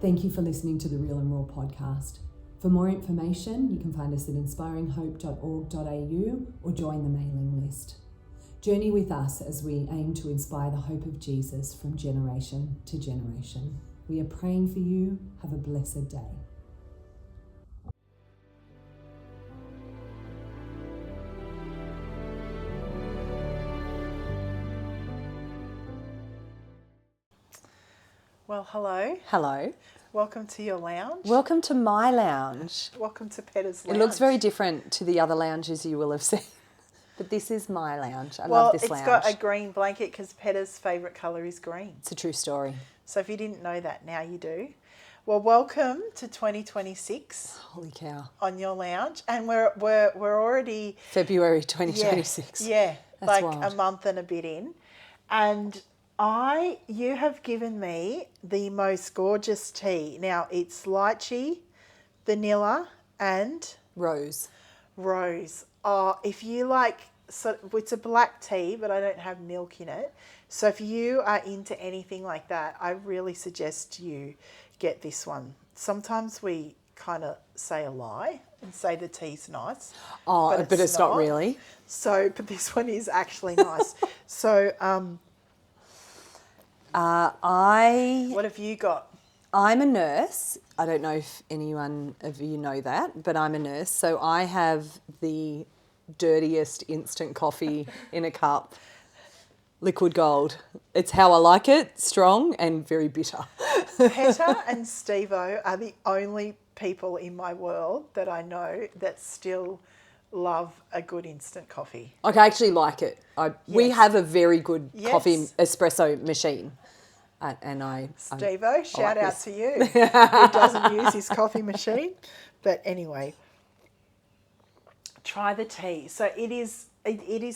Thank you for listening to the Real and Raw podcast. For more information, you can find us at inspiringhope.org.au or join the mailing list. Journey with us as we aim to inspire the hope of Jesus from generation to generation. We are praying for you. Have a blessed day. Well, hello. Hello. Welcome to your lounge. Welcome to my lounge. Welcome to Peta's lounge. It looks very different to the other lounges you will have seen. But this is my lounge. I love this lounge. Well, it's got a green blanket because Peta's favourite colour is green. It's a true story. So if you didn't know that, now you do. Well, welcome to 2026. Holy cow. On your lounge. And we're already... February 2026. Yeah, That's like wild. a month and a bit in. And you have given me the most gorgeous tea. Now, it's lychee, vanilla, and... Rose. Oh, if you like, so it's a black tea, but I don't have milk in it. So if you are into anything like that, I really suggest you get this one. Sometimes we kind of say a lie and say the tea's nice. Oh, but it's not really. So, but this one is actually nice. So, what have you got? I'm a nurse. I don't know if anyone of you know that, but I'm a nurse. So I have the dirtiest instant coffee in a cup. Liquid gold. It's how I like it, strong and very bitter. Peta and Steve-O are the only people in my world that I know that still love a good instant coffee. I actually like it. We have a very good coffee espresso machine. Steve-O, shout out to you. Who doesn't use his coffee machine? But anyway, try the tea. So it is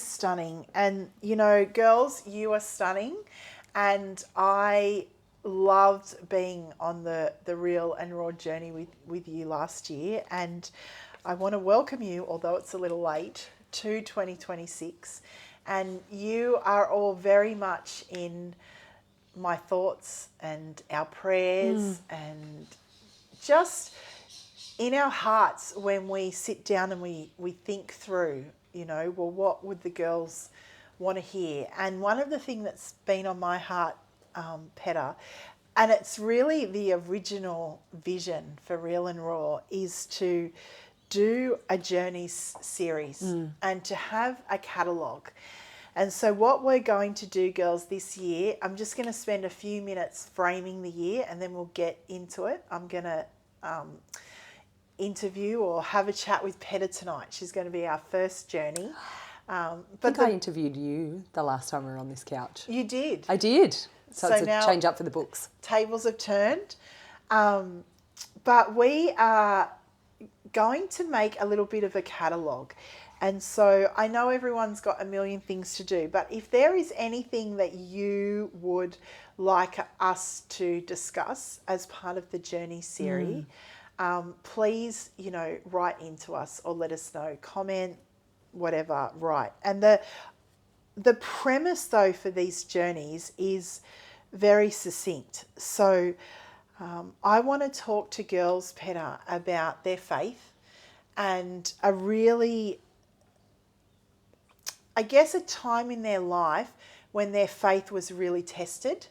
stunning. And, you know, girls, you are stunning. And I loved being on the Real and Raw journey with you last year. And I want to welcome you, although it's a little late, to 2026. And you are all very much in my thoughts and our prayers and just in our hearts when we sit down and we think through, you know, well, what would the girls want to hear? And one of the things that's been on my heart, Peta, and it's really the original vision for Real and Raw, is to do a journeys series and to have a catalogue. And so what we're going to do, girls, this year, I'm just going to spend a few minutes framing the year and then we'll get into it. I'm going to interview or have a chat with Peta tonight. She's going to be our first journey. I interviewed you the last time we were on this couch. You did? I did. So it's now a change up for the books. Tables have turned. But we are going to make a little bit of a catalogue. And so I know everyone's got a million things to do, but if there is anything that you would like us to discuss as part of the Journey series, please, you know, write into us or let us know, comment, whatever, write. And the premise, though, for these journeys is very succinct. So I want to talk to girls, Peta, about their faith and a really... I guess a time in their life when their faith was really tested.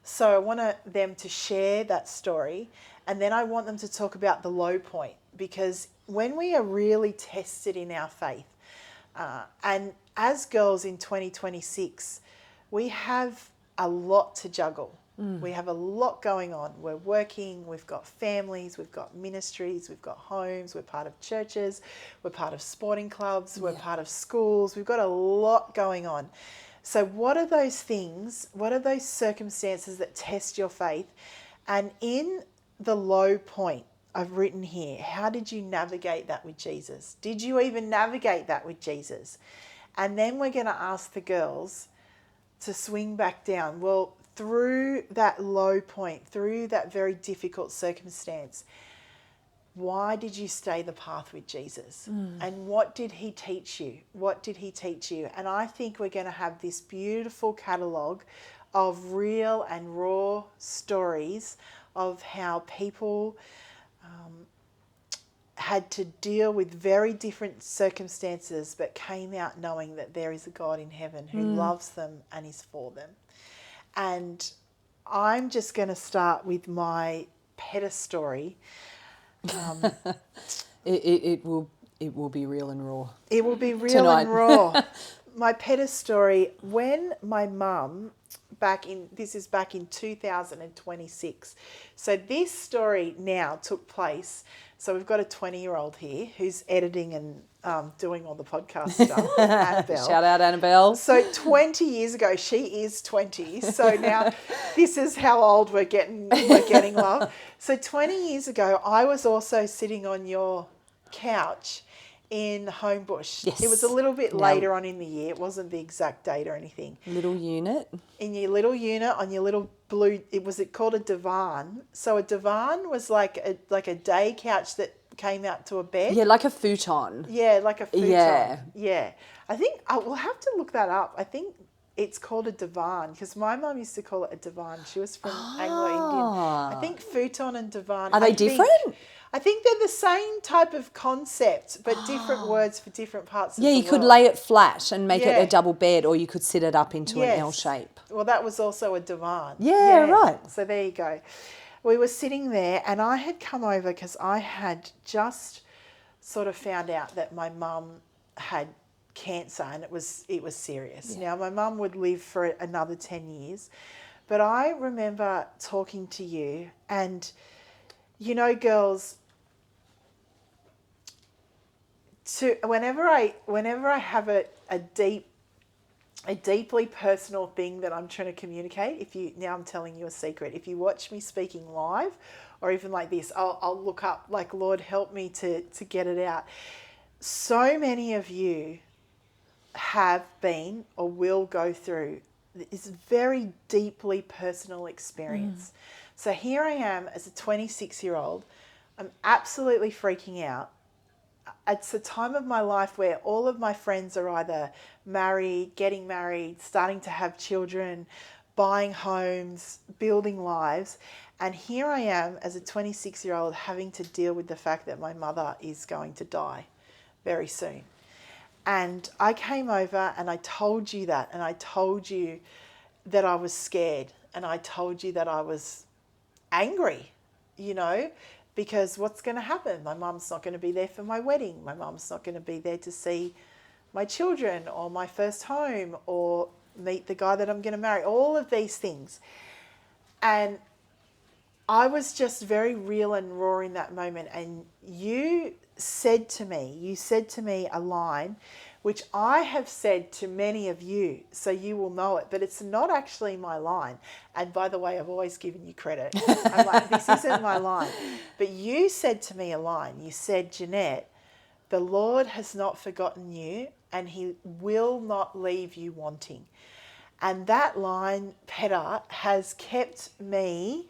So I want them to share that story, and then I want them to talk about the low point, because when we are really tested in our faith, and as girls in 2026, we have a lot to juggle. We have a lot going on. We're working, we've got families, we've got ministries, we've got homes, we're part of churches, we're part of sporting clubs, we're part of schools. We've got a lot going on. So what are those things? What are those circumstances that test your faith? And in the low point, I've written here, how did you navigate that with Jesus? Did you even navigate that with Jesus? And then we're going to ask the girls to swing back down. Well, through that low point, through that very difficult circumstance, why did you stay the path with Jesus? And what did he teach you? What did he teach you? And I think we're going to have this beautiful catalogue of real and raw stories of how people had to deal with very different circumstances but came out knowing that there is a God in heaven who loves them and is for them. And I'm just going to start with my Peta story. It will be real and raw. It will be real Tonight. and raw. My Peta story, when my mum, this is back in 2026. So this story now took place. So we've got a 20-year-old here who's editing and doing all the podcast stuff, Annabelle. Shout out, Annabelle. So 20 years ago, she is 20. So now this is how old we're getting love. So 20 years ago, I was also sitting on your couch in Homebush. Yes. It was a little bit later on in the year. It wasn't the exact date or anything. Little unit. In your little unit on your little blue, it called a divan. So a divan was like a day couch that came out to a bed. Yeah, like a futon. Yeah, like a futon. Yeah. Yeah. I think I will have to look that up. I think it's called a divan because my mum used to call it a divan. She was from Anglo-Indian. I think futon and divan. Are they different? I think they're the same type of concept, but different words for different parts of the Yeah, world. you could lay it flat and make it Yeah. a double bed, or you could sit it up into Yes. an L shape. Well, that was also a divan. Yeah, right. So there you go. We were sitting there and I had come over because I had just sort of found out that my mum had cancer and it was serious. Yeah. Now, my mum would live for another 10 years, but I remember talking to you and, you know, girls, whenever I have a deeply personal thing that I'm trying to communicate, now I'm telling you a secret. If you watch me speaking live or even like this, I'll look up like, Lord, help me to get it out. So many of you have been or will go through this very deeply personal experience. So here I am as a 26-year-old. I'm absolutely freaking out. It's a time of my life where all of my friends are either married, getting married, starting to have children, buying homes, building lives. And here I am as a 26-year-old having to deal with the fact that my mother is going to die very soon. And I came over and I told you that, and I told you that I was scared, and I told you that I was angry, you know, because what's going to happen? My mum's not going to be there for my wedding. My mum's not going to be there to see my children or my first home or meet the guy that I'm going to marry, all of these things. And I was just very real and raw in that moment. And you said to me a line which I have said to many of you, so you will know it, but it's not actually my line. And by the way, I've always given you credit. I'm like, this isn't my line. But you said to me a line. You said, Jeanette, the Lord has not forgotten you and he will not leave you wanting. And that line, Peta, has kept me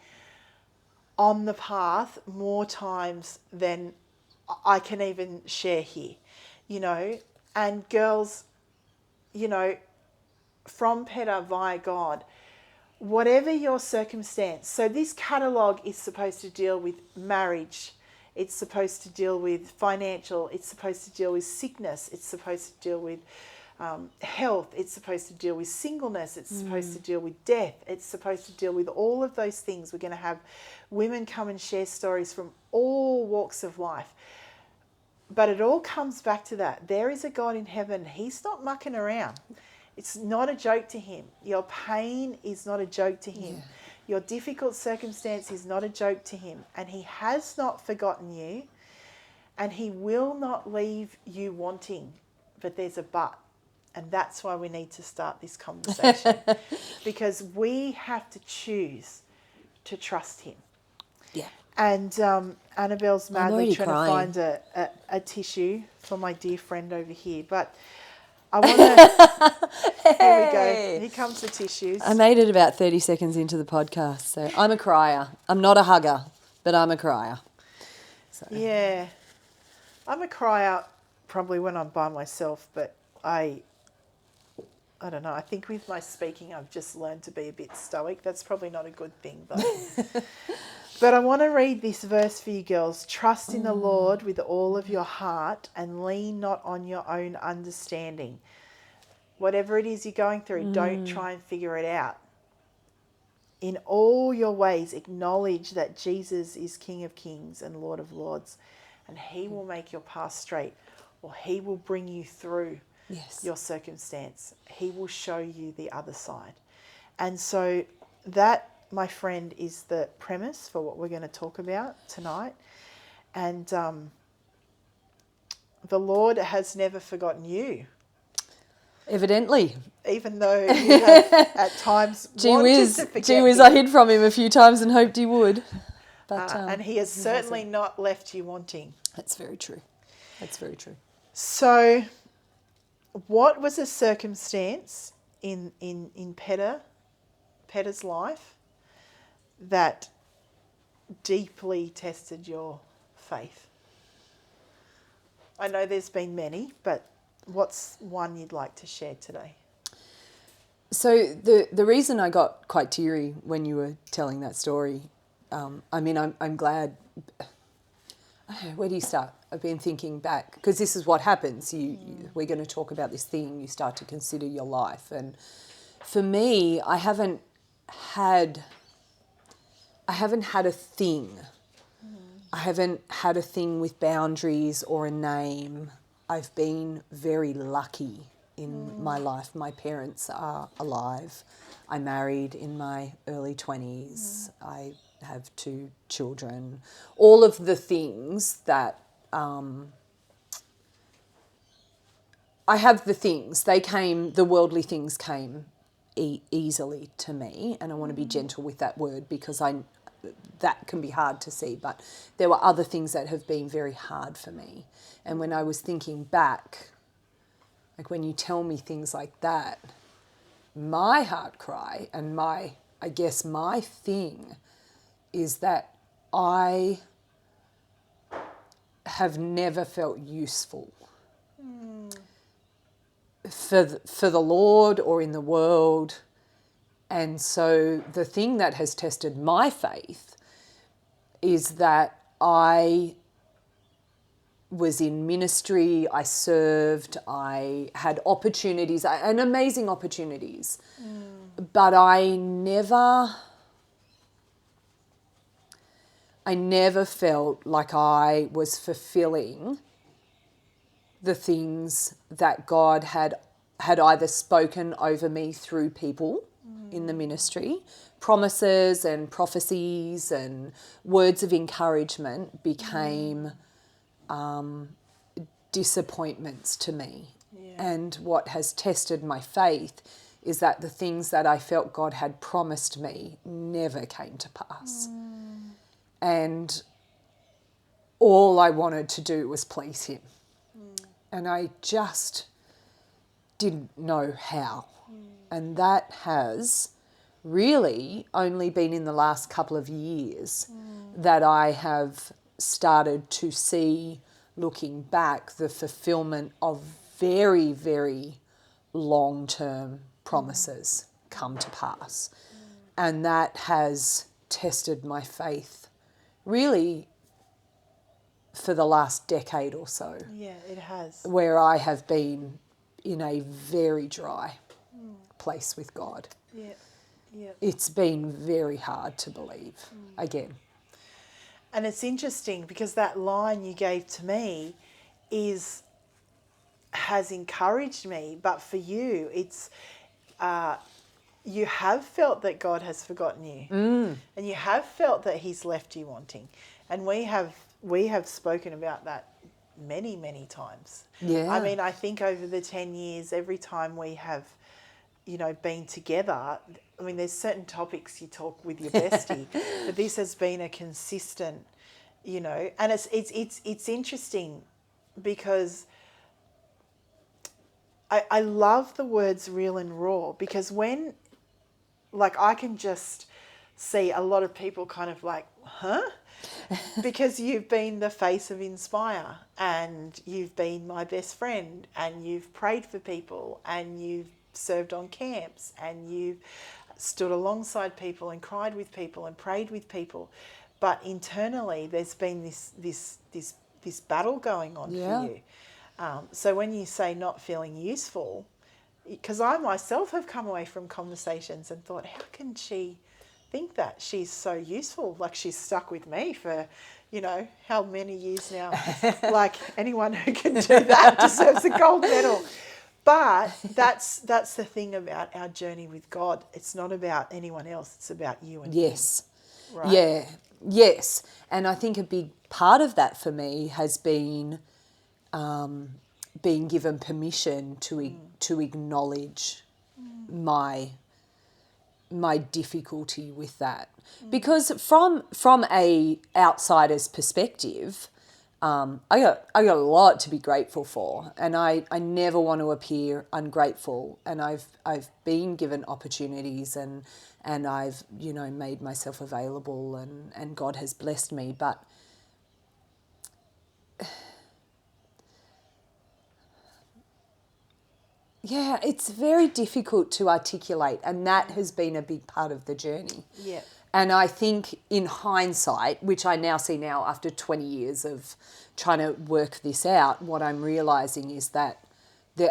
on the path more times than I can even share here, you know. And girls, you know, from Peta via God, whatever your circumstance. So this catalogue is supposed to deal with marriage. It's supposed to deal with financial. It's supposed to deal with sickness. It's supposed to deal with health. It's supposed to deal with singleness. It's supposed to deal with death. It's supposed to deal with all of those things. We're going to have women come and share stories from all walks of life. But it all comes back to that. There is a God in heaven. He's not mucking around. It's not a joke to him. Your pain is not a joke to him. Yeah. Your difficult circumstance is not a joke to him. And he has not forgotten you. And he will not leave you wanting. But there's a but. And that's why we need to start this conversation. Because we have to choose to trust him. Yeah. And Annabelle's madly trying to find a tissue for my dear friend over here. But I want to... Here we go. Here comes the tissues. I made it about 30 seconds into the podcast. So I'm a crier. I'm not a hugger, but I'm a crier. So. Yeah. I'm a crier probably when I'm by myself, but I don't know. I think with my speaking, I've just learned to be a bit stoic. That's probably not a good thing, but... But I want to read this verse for you girls. Trust in the Lord with all of your heart and lean not on your own understanding. Whatever it is you're going through, don't try and figure it out. In all your ways, acknowledge that Jesus is King of Kings and Lord of Lords, and he will make your path straight, or he will bring you through your circumstance. He will show you the other side. And so that, my friend, is the premise for what we're going to talk about tonight. And the Lord has never forgotten you. Evidently. Even though you have at times wanted to forget Gee whiz, him. I hid from him a few times and hoped he would. But, and he has certainly not left you wanting. That's very true. That's very true. So what was a circumstance in Peta's life that deeply tested your faith? I know there's been many, but what's one you'd like to share today? So the reason I got quite teary when you were telling that story, I'm glad. Where do you start? I've been thinking back, because this is what happens. We're going to talk about this thing. You start to consider your life, and for me, I haven't had a thing. I haven't had a thing with boundaries or a name. I've been very lucky in my life. My parents are alive. I married in my early 20s. I have 2 children. All of the things that I have, the things, the worldly things came easily to me, and I want to be gentle with that word because that can be hard to see, but there were other things that have been very hard for me. And when I was thinking back, like when you tell me things like that, my heart cry and my thing is that I have never felt useful for the Lord or in the world. And so the thing that has tested my faith is that I was in ministry, I served, I had opportunities, and amazing opportunities, but I never felt like I was fulfilling the things that God had either spoken over me through people in the ministry. Promises and prophecies and words of encouragement became disappointments to me. Yeah. And what has tested my faith is that the things that I felt God had promised me never came to pass. And all I wanted to do was please him. And I just didn't know how. And that has really only been in the last couple of years that I have started to see, looking back, the fulfillment of very, very long-term promises come to pass. And that has tested my faith really for the last decade or so. Yeah, it has. Where I have been in a very dry place with God. Yeah, yeah. It's been very hard to believe again. And it's interesting because that line you gave to me has encouraged me, but for you, it's you have felt that God has forgotten you, and you have felt that He's left you wanting, and we have spoken about that many, many times. Yeah. I mean, I think over the 10 years, every time we have, been together, I mean, there's certain topics you talk with your bestie, but this has been a consistent, and it's interesting because I love the words real and raw, because when, I can just see a lot of people kind of like, huh? Because you've been the face of Inspire, and you've been my best friend, and you've prayed for people, and you've served on camps, and you've stood alongside people and cried with people and prayed with people. but internally there's been this battle going on Yeah. for you. So when you say not feeling useful, because I myself have come away from conversations and thought, how can she think that she's so useful? Like, she's stuck with me for, how many years now? Like, anyone who can do that deserves a gold medal. But that's the thing about our journey with God. It's not about anyone else. It's about you and Yes. Him. Right? Yeah. Yes. And I think a big part of that for me has been being given permission to acknowledge my difficulty with that, because from a outsider's perspective, I got a lot to be grateful for, and I never want to appear ungrateful, and I've been given opportunities and I've made myself available, and God has blessed me, but yeah, it's very difficult to articulate, and that has been a big part of the journey. Yeah. And I think in hindsight, which I now see now after 20 years of trying to work this out, what I'm realising is that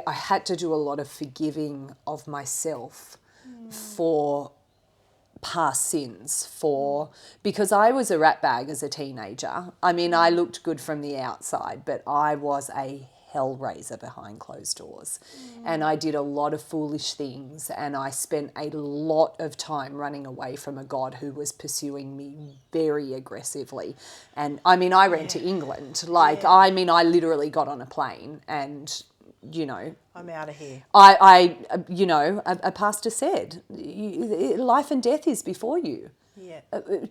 I had to do a lot of forgiving of myself for past sins, because I was a ratbag as a teenager. I mean, I looked good from the outside, but I was a hellraiser behind closed doors, and I did a lot of foolish things, and I spent a lot of time running away from a God who was pursuing me very aggressively. And I mean, I ran to England, I mean, I literally got on a plane and I'm out of here. A pastor said, life and death is before you. Yeah.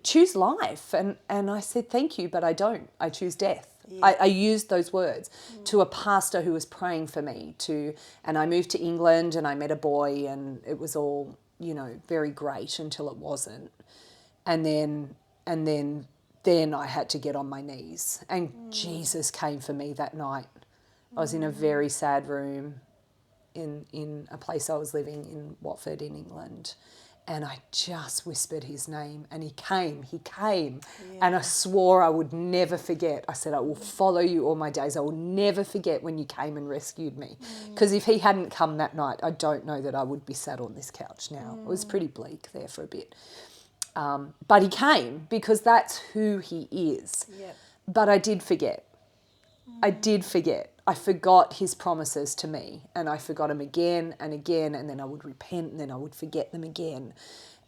Choose life. And I said, thank you, but I don't. I choose death. Yeah. I used those words to a pastor who was praying for me and I moved to England and I met a boy, and it was all, very great until it wasn't. And then I had to get on my knees, and Jesus came for me that night. I was in a very sad room in a place I was living in Watford in England, and I just whispered his name, and he came, and I swore I would never forget. I said, I will follow you all my days. I will never forget when you came and rescued me, because if he hadn't come that night, I don't know that I would be sat on this couch now. It was pretty bleak there for a bit. But he came, because that's who he is. Yeah. But I did forget. I forgot his promises to me, and I forgot him again and again, and then I would repent, and then I would forget them again.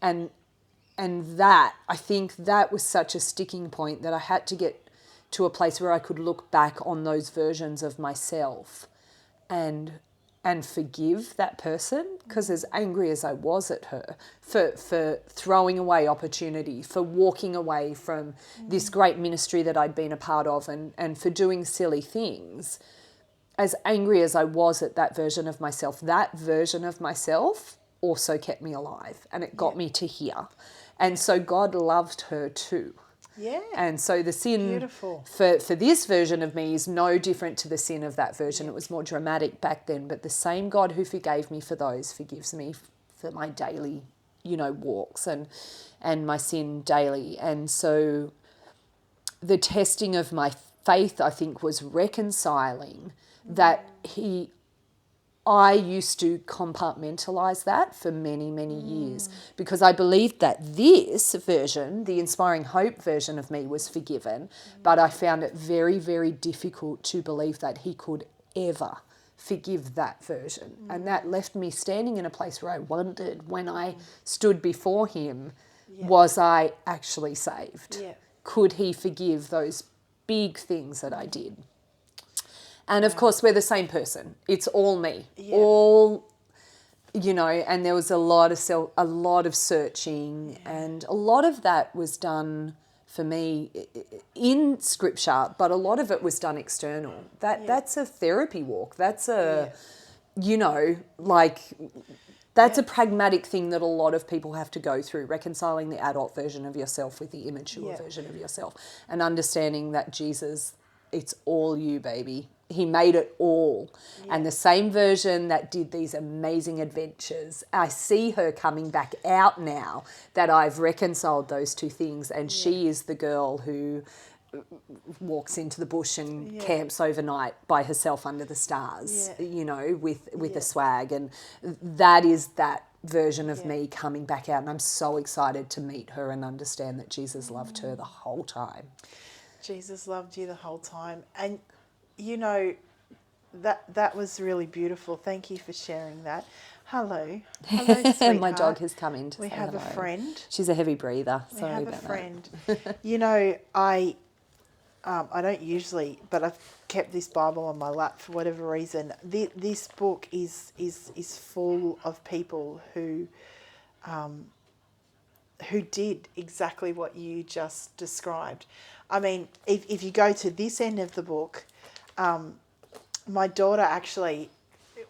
And that, I think that was such a sticking point, that I had to get to a place where I could look back on those versions of myself and forgive that person, because as angry as I was at her for throwing away opportunity, for walking away from this great ministry that I'd been a part of, and for doing silly things, as angry as I was at that version of myself also kept me alive, and it got me to here. And so God loved her too. Yeah. And so the sin Beautiful. for this version of me is no different to the sin of that version. It was more dramatic back then, but the same God who forgave me for those forgives me for my daily, walks and my sin daily. And so the testing of my faith, I think, was reconciling that I used to compartmentalize that for many, many years, because I believed that this version, the inspiring hope version of me, was forgiven, but I found it very, very difficult to believe that he could ever forgive that version. And that left me standing in a place where I wondered, when I stood before him, was I actually saved? Yeah. Could he forgive those big things that I did? And of course, we're the same person. It's all me, all, and there was a lot of searching, and a lot of that was done for me in scripture, but a lot of it was done external. That's a therapy walk. That's a pragmatic thing that a lot of people have to go through, reconciling the adult version of yourself with the immature version of yourself, and understanding that Jesus it's all you, baby. He made it all. Yeah. And the same version that did these amazing adventures, I see her coming back out now that I've reconciled those two things. And she is the girl who walks into the bush and camps overnight by herself under the stars, you know, with the swag. And that is that version of me coming back out. And I'm so excited to meet her and understand that Jesus loved her the whole time. Jesus loved you the whole time. And you know, that was really beautiful. Thank you for sharing that. Hello, sweetheart. My dog has come in to we say have hello. A friend. She's a heavy breather. Sorry we have about a friend. That. You know, I don't usually, but I've kept this Bible on my lap for whatever reason. This book is full of people who did exactly what you just described. I mean, if you go to this end of the book, my daughter actually,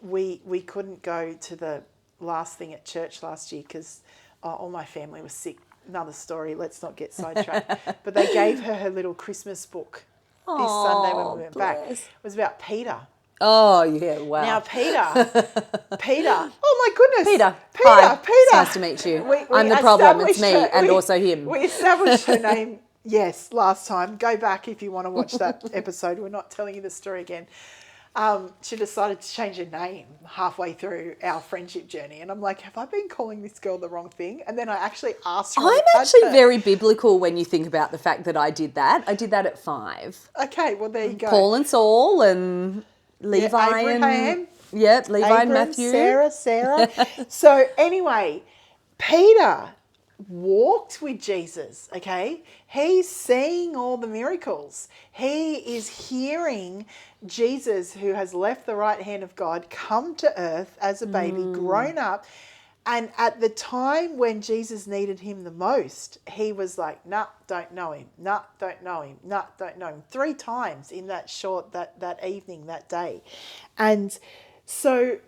we couldn't go to the last thing at church last year because all my family was sick. Another story, let's not get sidetracked. But they gave her little Christmas book this Sunday when we went back. It was about Peter. Oh, yeah, wow. Now, Peter, oh my goodness. Peter. Hi. It's nice to meet you. I'm the problem, it's me, and also him. We established her name, yes, last time. Go back if you want to watch that episode. We're not telling you the story again. She decided to change her name halfway through our friendship journey. And I'm like, have I been calling this girl the wrong thing? And then I actually asked her. I'm actually very biblical when you think about the fact that I did that. I did that at 5. Okay, well, there you go. Paul and Saul and Levi Abraham. Levi Abram, and Matthew. Sarah. So anyway, Peter walked with Jesus, okay? He's seeing all the miracles. He is hearing Jesus, who has left the right hand of God, come to earth as a baby, grown up. And at the time when Jesus needed him the most, he was like, nah, don't know him. Nah, don't know him. Nah, don't know him. 3 times in that that evening, that day. And so,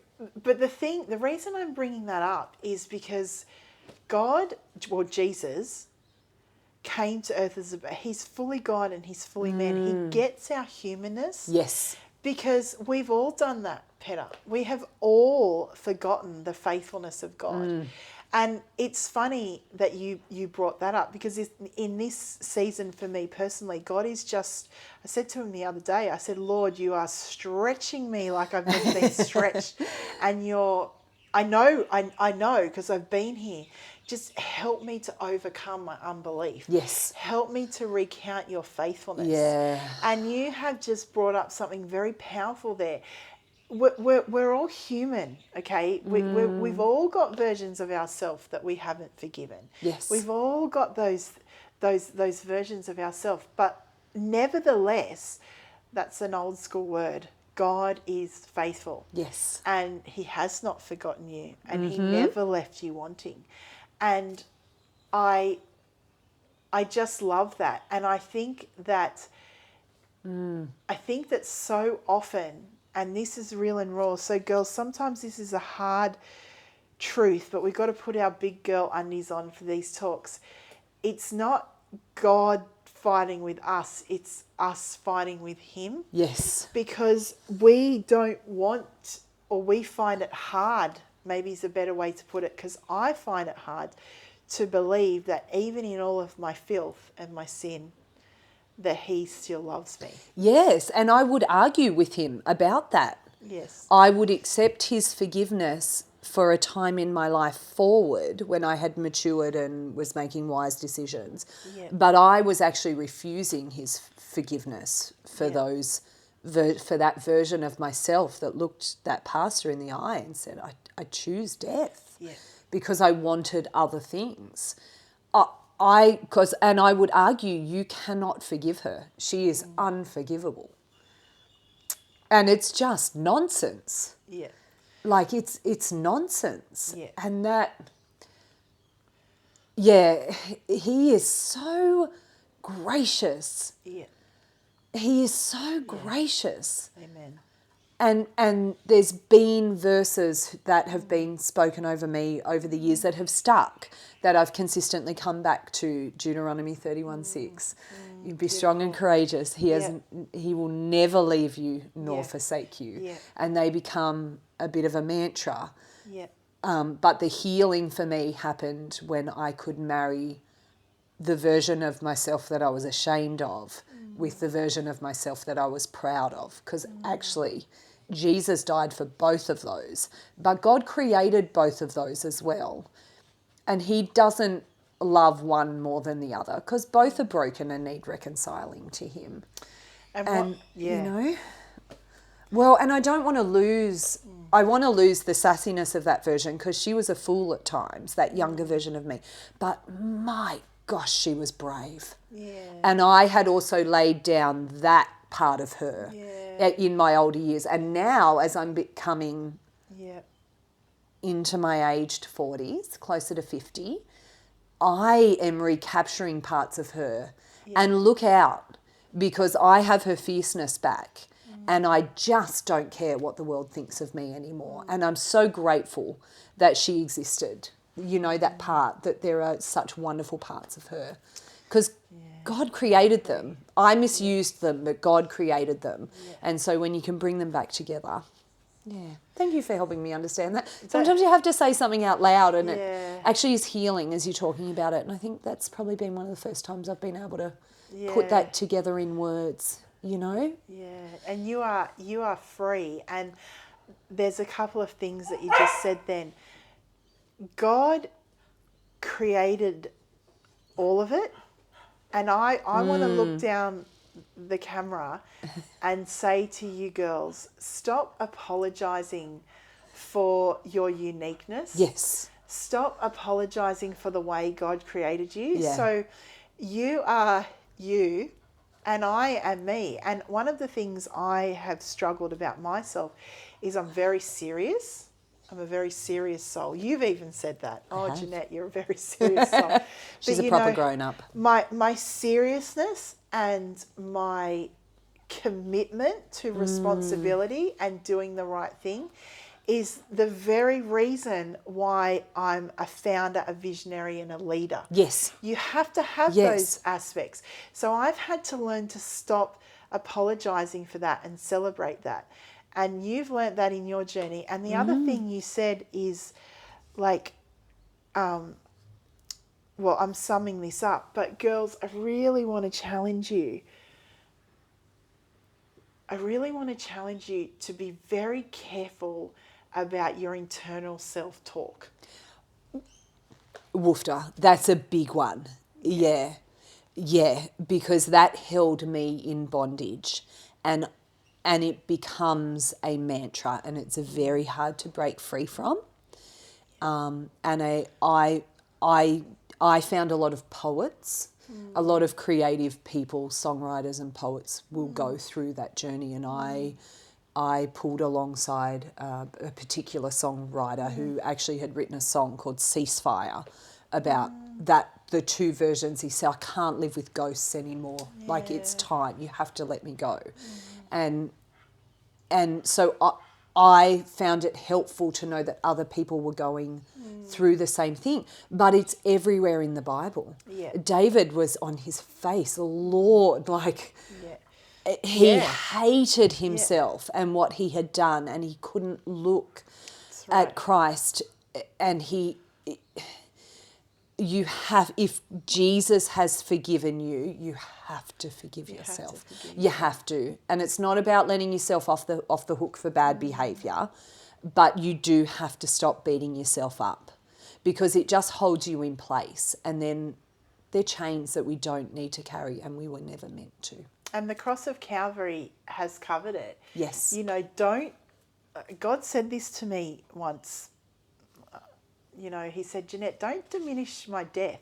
but the reason I'm bringing that up is because God, or Jesus, came to earth he's fully God and he's fully man. He gets our humanness. Yes. Because we've all done that, Peta. We have all forgotten the faithfulness of God. And it's funny that you brought that up, because in this season for me personally, God is just, I said to him the other day, I said, Lord, you are stretching me like I've never been stretched. And I know, because I've been here. Just help me to overcome my unbelief. Yes. Help me to recount your faithfulness. Yeah. And you have just brought up something very powerful there. We're all human, okay? We've all got versions of ourselves that we haven't forgiven. Yes. We've all got those versions of ourselves. But nevertheless, that's an old school word. God is faithful. Yes. And he has not forgotten you, and he never left you wanting. And I just love that. And I think that so often, and this is real and raw. So girls, sometimes this is a hard truth, but we've got to put our big girl undies on for these talks. It's not God fighting with us, it's us fighting with him. Yes. Because we don't want, or we find it hard, maybe is a better way to put it, because I find it hard to believe that even in all of my filth and my sin, that he still loves me. Yes, and I would argue with him about that. Yes. I would accept his forgiveness for a time in my life forward when I had matured and was making wise decisions. Yeah. But I was actually refusing his forgiveness for for that version of myself that looked that pastor in the eye and said, I choose death because I wanted other things. And I would argue you cannot forgive her. She is unforgivable. And it's just nonsense. Yeah. Like it's nonsense. Yeah. And that, he is so gracious. Yeah. He is so gracious. Amen. And there's been verses that have been spoken over me over the years that have stuck, that I've consistently come back to, Deuteronomy 31:6. You be strong and courageous. He will never leave you nor Yeah. forsake you. Yeah. And they become a bit of a mantra. Yeah. But the healing for me happened when I could marry the version of myself that I was ashamed of with the version of myself that I was proud of. Because actually, Jesus died for both of those. But God created both of those as well. And he doesn't love one more than the other because both are broken and need reconciling to him. And you know, well, and I don't want to lose, I want to lose the sassiness of that version because she was a fool at times, that younger version of me. But my gosh, she was brave. Yeah. And I had also laid down that part of her in my older years. And now as I'm becoming into my aged 40s, closer to 50, I am recapturing parts of her. And look out, because I have her fierceness back and I just don't care what the world thinks of me anymore. And I'm so grateful that she existed, you know, that part, that there are such wonderful parts of her. Because God created them. I misused them, but God created them. And so when you can bring them back together. Yeah. Thank you for helping me understand that. Sometimes you have to say something out loud and it actually is healing as you're talking about it. And I think that's probably been one of the first times I've been able to put that together in words, you know? Yeah. And you are free. And there's a couple of things that you just said then. God created all of it. And I want to look down the camera and say to you girls, stop apologizing for your uniqueness. Yes. Stop apologizing for the way God created you. Yeah. So you are you and I am me. And one of the things I have struggled about myself is I'm very serious. I'm a very serious soul. You've even said that. Oh, Jeanette, you're a very serious soul. She's but, a proper grown-up. My seriousness and my commitment to responsibility and doing the right thing is the very reason why I'm a founder, a visionary and a leader. Yes. You have to have those aspects. So I've had to learn to stop apologizing for that and celebrate that. And you've learnt that in your journey. And the other thing you said is like, well, I'm summing this up, but girls, I really want to challenge you. I really want to challenge you to be very careful about your internal self-talk. Woofter, that's a big one. Yeah, because that held me in bondage and it becomes a mantra and it's very hard to break free from. And I found a lot of poets, a lot of creative people, songwriters and poets will go through that journey. And I pulled alongside a particular songwriter who actually had written a song called Ceasefire about that, the two versions. He said, I can't live with ghosts anymore. Like, it's time. You have to let me go. And so I found it helpful to know that other people were going through the same thing. But it's everywhere in the Bible. Yeah. David was on his face, Lord, like he hated himself and what he had done, and he couldn't look at Christ. And if Jesus has forgiven you, you have to forgive yourself. You have to. And it's not about letting yourself off the hook for bad behaviour, but you do have to stop beating yourself up because it just holds you in place. And then they're chains that we don't need to carry and we were never meant to. And the cross of Calvary has covered it. Yes. You know, God said this to me once. You know, he said, Jeanette, don't diminish my death.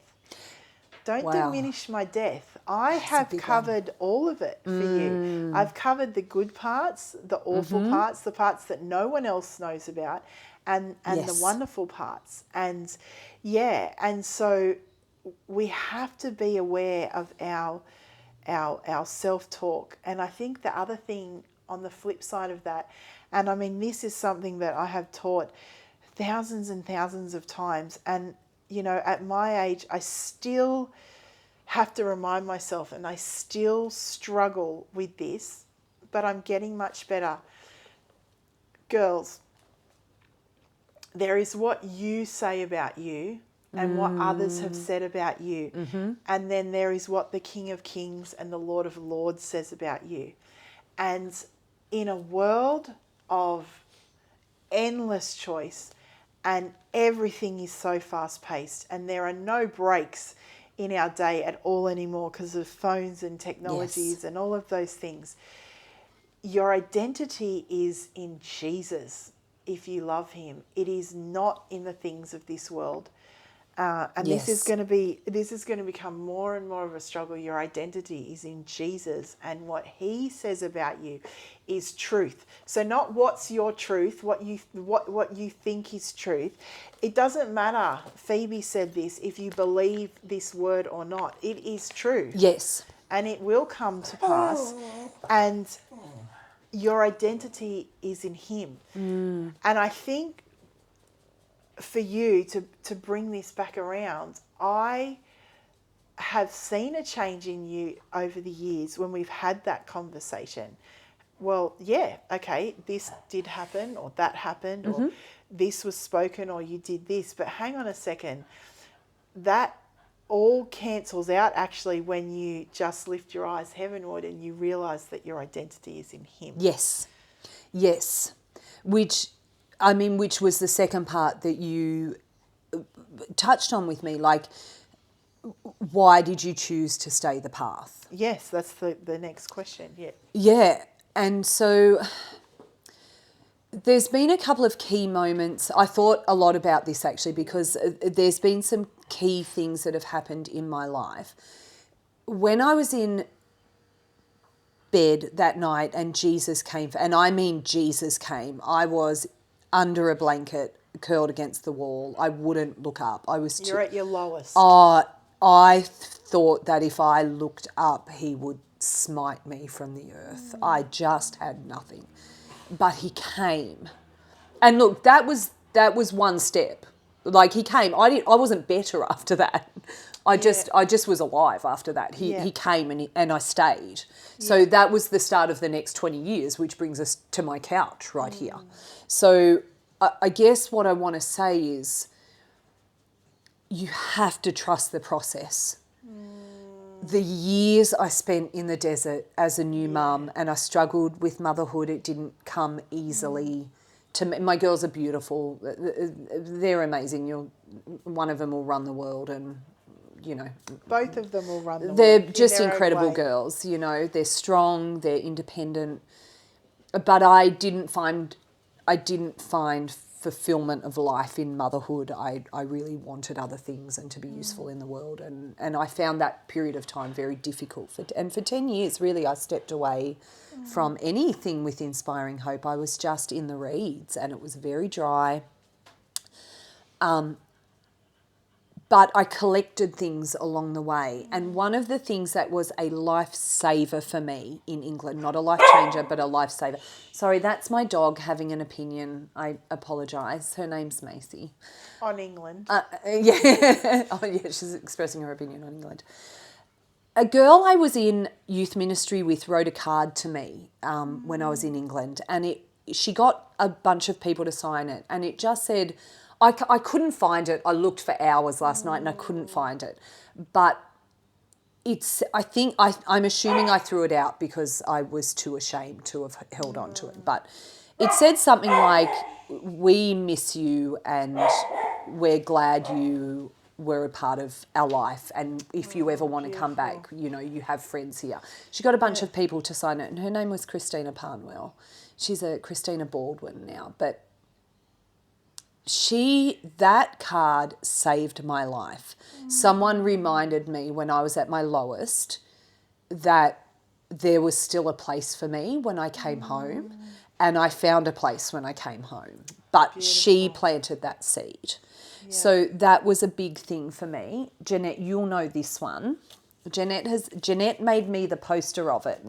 Don't diminish my death. I have covered all of it for you. I've covered the good parts, the awful parts, the parts that no one else knows about, and the wonderful parts. And and so we have to be aware of our self-talk. And I think the other thing on the flip side of that, and I mean, this is something that I have taught thousands and thousands of times. And, you know, at my age, I still have to remind myself, and I still struggle with this, but I'm getting much better. Girls, there is what you say about you and what others have said about you. And then there is what the King of Kings and the Lord of Lords says about you. And in a world of endless choice, and everything is so fast paced, and there are no breaks in our day at all anymore because of phones and technologies and all of those things. Your identity is in Jesus. If you love him, it is not in the things of this world. And this is going to become more and more of a struggle. Your identity is in Jesus, and what he says about you is truth. So not what's your truth, what you think is truth. It doesn't matter. Phoebe said this, if you believe this word or not, it is true. Yes. And it will come to pass. And your identity is in him. And I think for you to bring this back around, I have seen a change in you over the years when we've had that conversation. Well, yeah, okay, this did happen, or that happened, or this was spoken, or you did this, but hang on a second. That all cancels out actually when you just lift your eyes heavenward and you realise that your identity is in him. Yes. Yes. Which was the second part that you touched on with me, like, why did you choose to stay the path? Yes, that's the next question, yeah. Yeah, and so there's been a couple of key moments. I thought a lot about this actually because there's been some key things that have happened in my life. When I was in bed that night and Jesus came, and I mean Jesus came, I was under a blanket, curled against the wall. I wouldn't look up. You're at your lowest. I thought that if I looked up, he would smite me from the earth. I just had nothing. But he came. And look, that was one step. Like, he came. I wasn't better after that. I just was alive after that. He came and I stayed. So that was the start of the next 20 years, which brings us to my couch right here. So I guess what I want to say is you have to trust the process. The years I spent in the desert as a new mum, and I struggled with motherhood. It didn't come easily to me. My girls are beautiful. They're amazing. One of them will run the world, and, you know. Both of them will run the world. They're just incredible girls, you know. They're strong, they're independent. But I didn't find fulfillment of life in motherhood. I really wanted other things and to be useful in the world, and I found that period of time very difficult. For 10 years, really, I stepped away from anything with Inspiring Hope. I was just in the reeds, and it was very dry. But I collected things along the way. And one of the things that was a lifesaver for me in England, not a life changer, but a lifesaver. Sorry, that's my dog having an opinion. I apologise. Her name's Macy. On England. Yeah. Oh, yeah, she's expressing her opinion on England. A girl I was in youth ministry with wrote a card to me when I was in England, and she got a bunch of people to sign it, and it just said, I couldn't find it. I looked for hours last night and I couldn't find it. But I'm assuming I threw it out because I was too ashamed to have held on to it. But it said something like, we miss you and we're glad you were a part of our life. And if you ever want to come back, you know, you have friends here. She got a bunch of people to sign it, and her name was Christina Parnwell. She's a Christina Baldwin now, but that card saved my life. Someone reminded me when I was at my lowest that there was still a place for me when I came home, and I found a place when I came home. But she planted that seed. Yeah. So that was a big thing for me. Jeanette, you'll know this one. Jeanette made me the poster of it.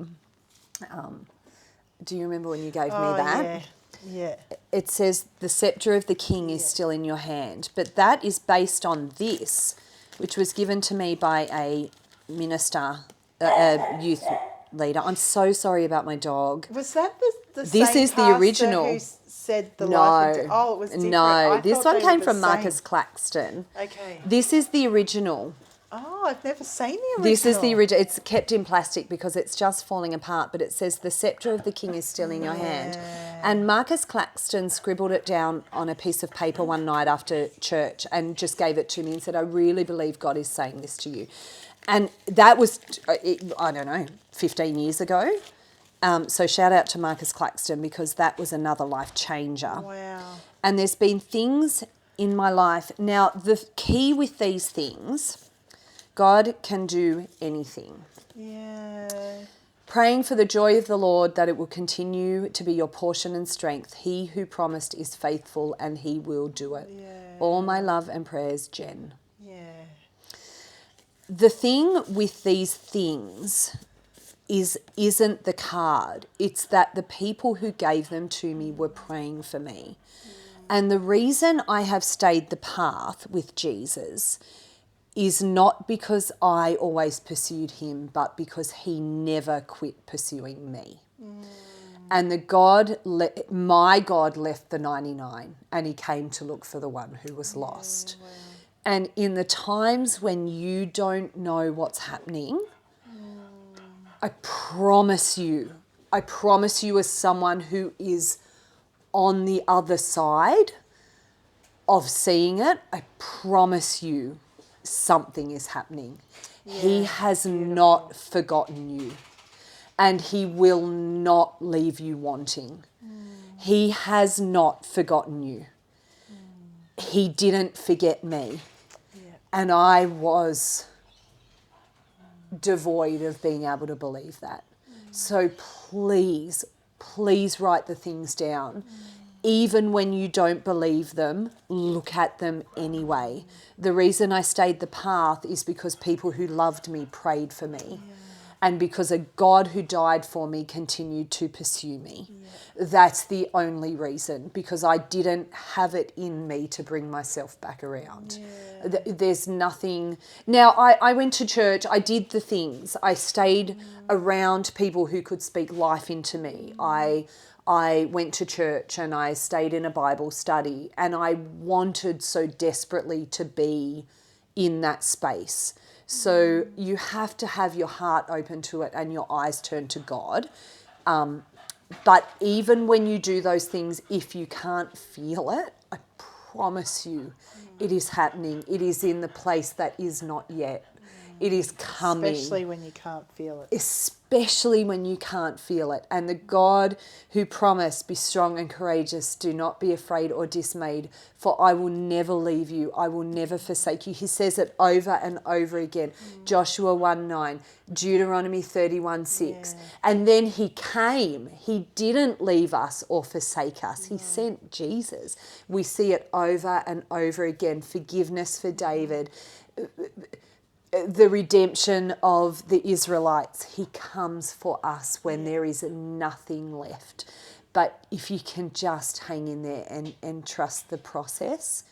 Do you remember when you gave me that? Yeah. Yeah. It says, the sceptre of the king is still in your hand. But that is based on this, which was given to me by a minister, a youth leader. I'm so sorry about my dog. Was that the This same is the pastor original. who said the life and oh, it was different. No, I this thought one they were came the from same. Marcus Claxton. Okay. This is the original. Oh, I've never seen the original. This is the original. It's kept in plastic because it's just falling apart, but it says, "The sceptre of the king is still in your hand." And Marcus Claxton scribbled it down on a piece of paper one night after church and just gave it to me and said, "I really believe God is saying this to you." And that was, I don't know, 15 years ago. So shout out to Marcus Claxton because that was another life changer. Wow. And there's been things in my life. Now, the key with these things, God can do anything. Yeah. Praying for the joy of the Lord that it will continue to be your portion and strength. He who promised is faithful and he will do it. Yeah. All my love and prayers, Jen. Yeah. The thing with these things isn't the card. It's that the people who gave them to me were praying for me. And the reason I have stayed the path with Jesus is not because I always pursued him, but because he never quit pursuing me. And my God left the 99 and he came to look for the one who was lost. Wow. And in the times when you don't know what's happening, I promise you as someone who is on the other side of seeing it, I promise you something is happening. He has not forgotten you and he will not leave you wanting. He has not forgotten you. He didn't forget me. And I was devoid of being able to believe that. So please write the things down. Even when you don't believe them, look at them anyway. The reason I stayed the path is because people who loved me prayed for me. And because a God who died for me continued to pursue me. That's the only reason, because I didn't have it in me to bring myself back around. There's nothing. Now, I went to church, I did the things. I stayed around people who could speak life into me. I went to church and I stayed in a Bible study, and I wanted so desperately to be in that space. So you have to have your heart open to it and your eyes turned to God. But even when you do those things, if you can't feel it, I promise you it is happening. It is in the place that is not yet. It is coming. Especially when you can't feel it. Especially when you can't feel it. And the God who promised, be strong and courageous, do not be afraid or dismayed, for I will never leave you. I will never forsake you. He says it over and over again. Joshua 1:9, Deuteronomy 31:6. And then he came. He didn't leave us or forsake us. He sent Jesus. We see it over and over again. Forgiveness for David. The redemption of the Israelites. He comes for us when there is nothing left. But if you can just hang in there and trust the process,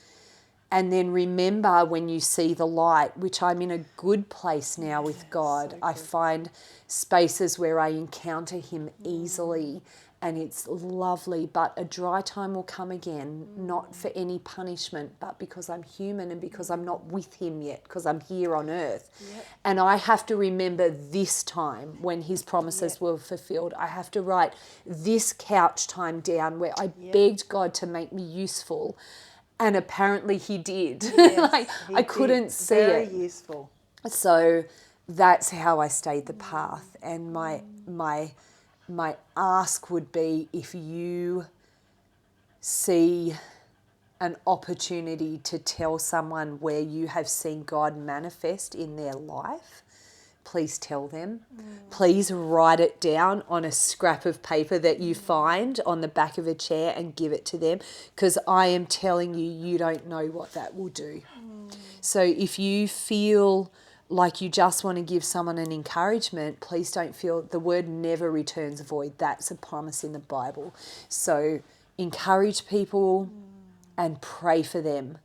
and then remember when you see the light, which I'm in a good place now with God. I find spaces where I encounter him easily and it's lovely, but a dry time will come again, not for any punishment, but because I'm human and because I'm not with him yet, because I'm here on earth. And I have to remember this time when his promises were fulfilled. I have to write this couch time down where I begged God to make me useful, and apparently he did. I couldn't see Very it. useful. So that's how I stayed the path. And my ask would be, if you see an opportunity to tell someone where you have seen God manifest in their life, please tell them. Please write it down on a scrap of paper that you find on the back of a chair and give it to them, because I am telling you, you don't know what that will do. So if you feel like you just want to give someone an encouragement, please don't feel, the word never returns void. That's a promise in the Bible. So encourage people and pray for them.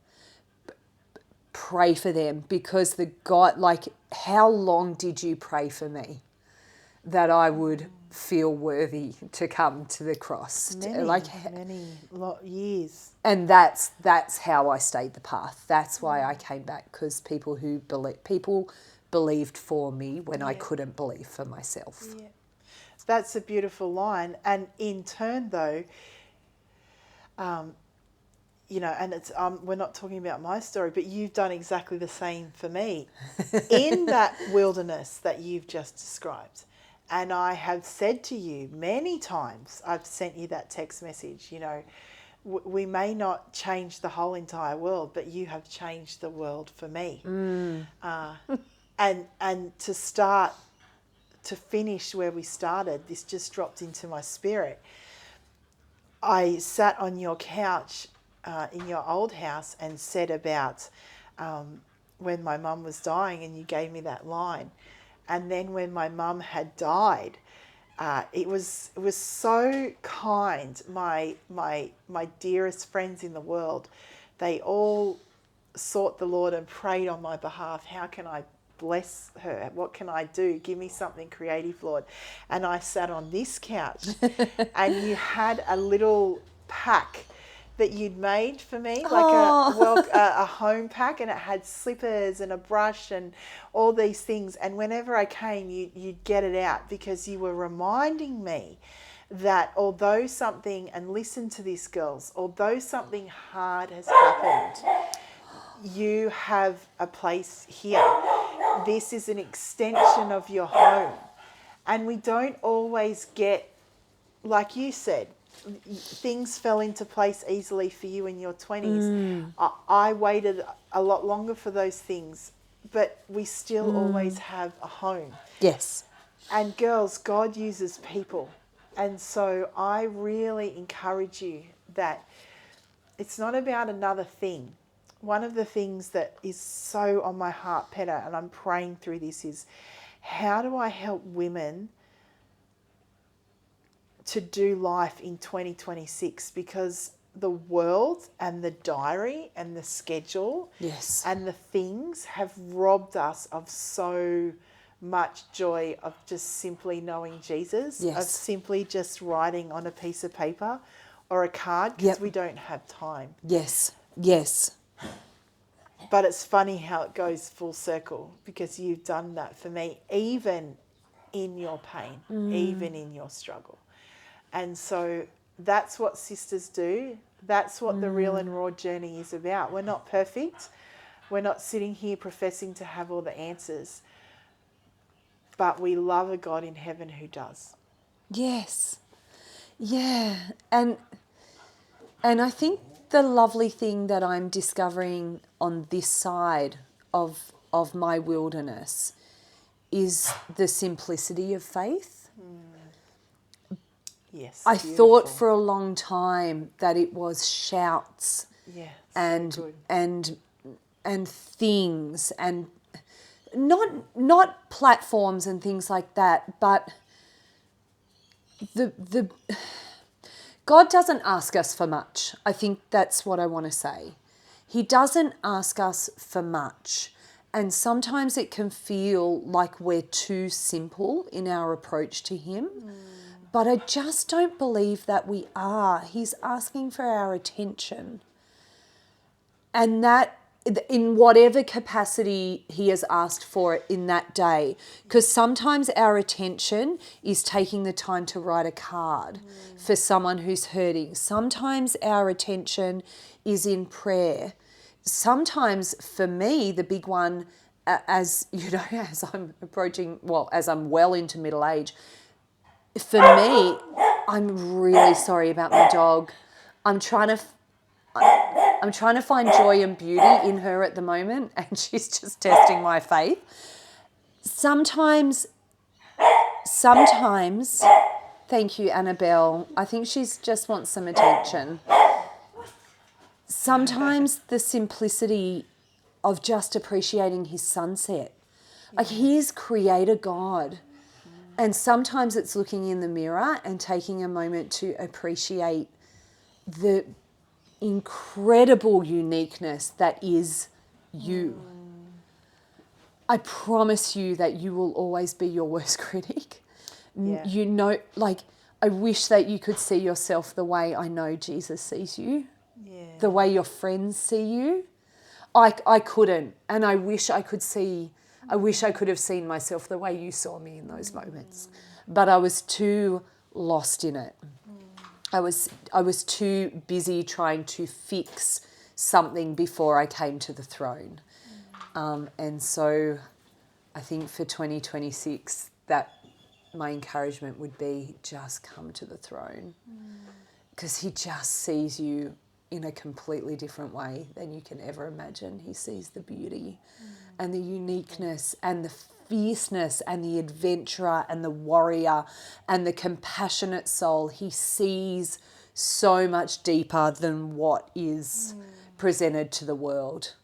pray for them, because the God, like, how long did you pray for me that I would feel worthy to come to the cross? Many years. And that's how I stayed the path. That's why I came back, because people believed for me when I couldn't believe for myself. Yeah. That's a beautiful line. And in turn, though, you know, and it's we're not talking about my story, but you've done exactly the same for me in that wilderness that you've just described. And I have said to you many times, I've sent you that text message, you know, we may not change the whole entire world, but you have changed the world for me. And to finish where we started, this just dropped into my spirit. I sat on your couch in your old house and said about when my mum was dying, and you gave me that line. And then when my mum had died, it was so kind. My dearest friends in the world, they all sought the Lord and prayed on my behalf. How can I bless her? What can I do? Give me something creative, Lord. And I sat on this couch and you had a little pack that you'd made for me, like a home pack, and it had slippers and a brush and all these things. And whenever I came, you'd get it out, because you were reminding me that although something, and listen to this, girls, although something hard has happened, you have a place here. This is an extension of your home. And we don't always get, like you said, things fell into place easily for you in your 20s. I waited a lot longer for those things, but we still always have a home. Yes. And girls, God uses people. And so I really encourage you that it's not about another thing. One of the things that is so on my heart, Peta, and I'm praying through this, is how do I help women to do life in 2026? Because the world and the diary and the schedule and the things have robbed us of so much joy of just simply knowing Jesus, of simply just writing on a piece of paper or a card, because we don't have time. Yes. But it's funny how it goes full circle, because you've done that for me, even in your pain, even in your struggle. And so that's what sisters do. That's what the Real and Raw journey is about. We're not perfect. We're not sitting here professing to have all the answers. But we love a God in heaven who does. Yes. Yeah. And I think the lovely thing that I'm discovering on this side of my wilderness is the simplicity of faith. Yes. I beautiful. thought for a long time that it was shouts and things, and not platforms and things like that, but the God doesn't ask us for much. I think that's what I want to say. He doesn't ask us for much. And sometimes it can feel like we're too simple in our approach to him. But I just don't believe that we are. He's asking for our attention. And that, in whatever capacity he has asked for it in that day. Because sometimes our attention is taking the time to write a card for someone who's hurting. Sometimes our attention is in prayer. Sometimes for me, the big one, as you know, as I'm approaching, as I'm well into middle age, for me, I'm really sorry about my dog. I'm trying to find joy and beauty in her at the moment, and she's just testing my faith. Sometimes, thank you, Annabelle. I think she just wants some attention. Sometimes the simplicity of just appreciating his sunset. Like, he is creator God. And sometimes it's looking in the mirror and taking a moment to appreciate the incredible uniqueness that is you. I promise you that you will always be your worst critic. Yeah. You know, like, I wish that you could see yourself the way I know Jesus sees you, the way your friends see you. I couldn't, and I wish I could have seen myself the way you saw me in those moments. But I was too lost in it. I was too busy trying to fix something before I came to the throne. And so I think for 2026, that my encouragement would be just come to the throne, because he just sees you in a completely different way than you can ever imagine. He sees the beauty and the uniqueness and the fierceness and the adventurer and the warrior and the compassionate soul. He sees so much deeper than what is presented to the world.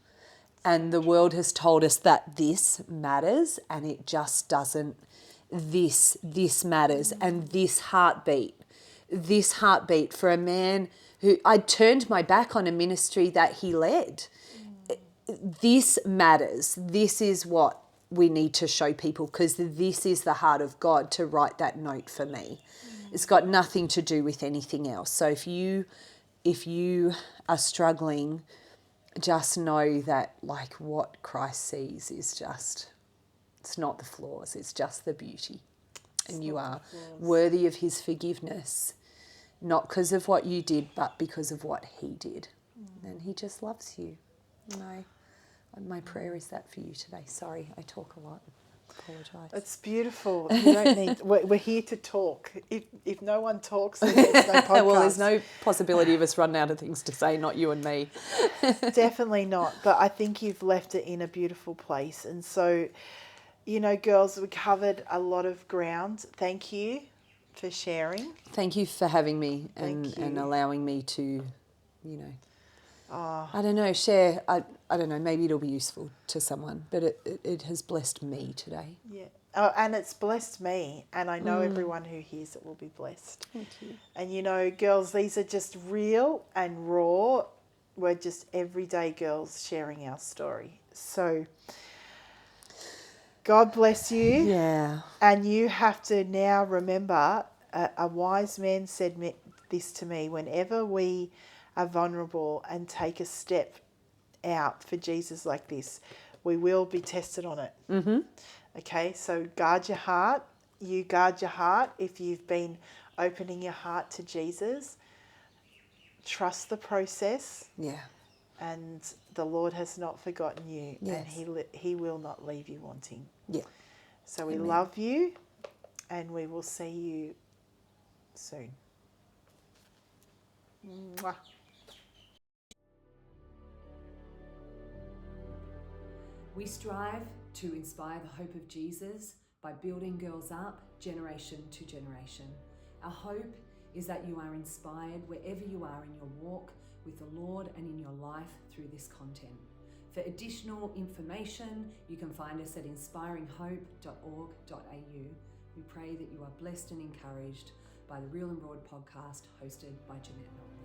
And the world has told us that this matters, and it just doesn't. This matters. And this heartbeat for a man who, I turned my back on a ministry that he led. This matters. This is what we need to show people, because this is the heart of God to write that note for me. It's got nothing to do with anything else. So if you are struggling, just know that, like, what Christ sees is just, it's not the flaws, it's just the beauty. And you are worthy of his forgiveness, not because of what you did, but because of what he did. And he just loves you. My prayer is that for you today. Sorry, I talk a lot. Apologise. It's beautiful. You don't need. We're here to talk. If no one talks, then there's no podcast. Well, there's no possibility of us running out of things to say. Not you and me. Definitely not. But I think you've left it in a beautiful place. And so, girls, we covered a lot of ground. Thank you for sharing. Thank you for having me and allowing me to, I don't know, share. I don't know, maybe it'll be useful to someone, but it has blessed me today. Yeah. Oh, and it's blessed me, and I know everyone who hears it will be blessed. Thank you. And girls, these are just real and raw. We're just everyday girls sharing our story. So God bless you. Yeah. And you have to now remember, a wise man said this to me: whenever we are vulnerable and take a step out for Jesus like this, we will be tested on it. Mm-hmm. Okay, so guard your heart. You guard your heart if you've been opening your heart to Jesus. Trust the process. Yeah. And the Lord has not forgotten you. Yes. And he will not leave you wanting. Yeah. So we Amen. love you, and we will see you soon. Mwah. We strive to inspire the hope of Jesus by building girls up generation to generation. Our hope is that you are inspired wherever you are in your walk with the Lord and in your life through this content. For additional information, you can find us at inspiringhope.org.au. We pray that you are blessed and encouraged by the Real and Broad podcast hosted by Jeanette Nolan.